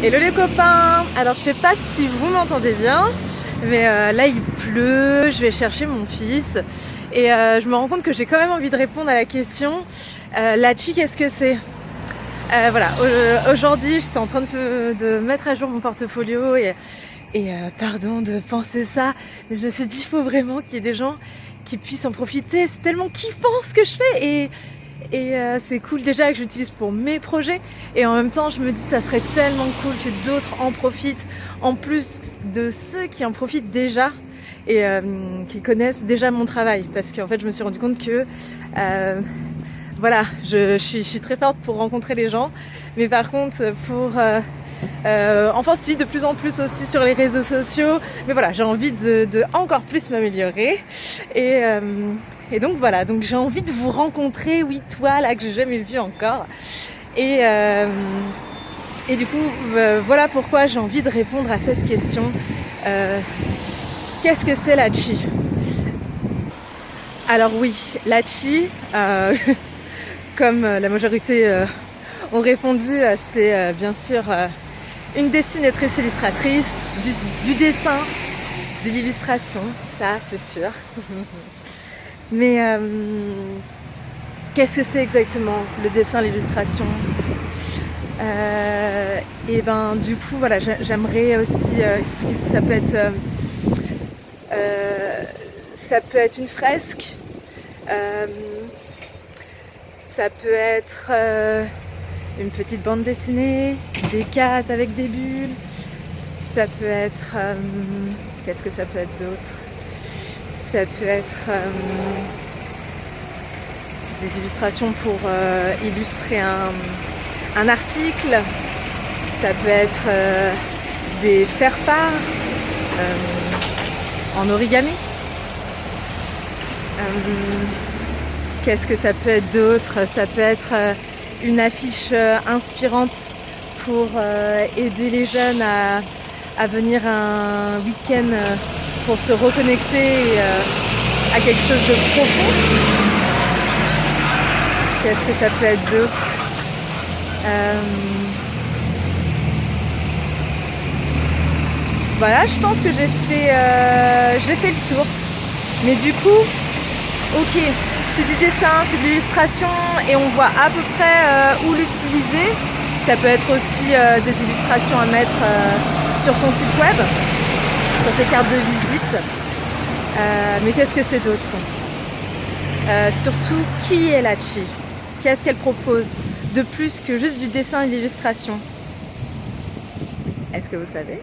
Hello les copains. Alors je sais pas si vous m'entendez bien, mais là il pleut, je vais chercher mon fils et je me rends compte que j'ai quand même envie de répondre à la question Lachi, qu'est-ce que c'est? Voilà, aujourd'hui j'étais en train de mettre à jour mon portfolio et pardon de penser ça, mais je me suis dit il faut vraiment qu'il y ait des gens qui puissent en profiter. C'est tellement kiffant ce que je fais et c'est cool déjà que j'utilise pour mes projets, et en même temps je me dis ça serait tellement cool que d'autres en profitent, en plus de ceux qui en profitent déjà et qui connaissent déjà mon travail, parce qu'en fait je me suis rendu compte que voilà, je suis très forte pour rencontrer les gens, mais par contre pour enfin suivre de plus en plus aussi sur les réseaux sociaux, mais voilà, j'ai envie de encore plus m'améliorer et donc voilà, donc j'ai envie de vous rencontrer, oui toi là que j'ai jamais vu encore, et du coup voilà pourquoi j'ai envie de répondre à cette question. Qu'est-ce que c'est Lachi? Alors oui, Lachi, comme la majorité ont répondu, c'est bien sûr une dessinatrice illustratrice, du dessin, de l'illustration, ça c'est sûr. Mais qu'est-ce que c'est exactement le dessin, l'illustration? Et ben du coup voilà, j'aimerais aussi expliquer ce que ça peut être. Ça peut être une fresque, ça peut être une petite bande dessinée, des cases avec des bulles, ça peut être qu'est-ce que ça peut être d'autre? Ça peut être des illustrations pour illustrer un article, ça peut être des faire-part en origami. Qu'est-ce que ça peut être d'autre? Ça peut être une affiche inspirante pour aider les jeunes à venir un week-end pour se reconnecter à quelque chose de profond. Qu'est-ce que ça peut être d'autre? Voilà, je pense que j'ai fait le tour. Mais du coup, ok, c'est du dessin, c'est de l'illustration et on voit à peu près où l'utiliser. Ça peut être aussi des illustrations à mettre sur son site web, sur ses cartes de visite. Mais qu'est-ce que c'est d'autre? Surtout, qui est Lachi? Qu'est-ce qu'elle propose de plus que juste du dessin et de l'illustration? Est-ce que vous savez?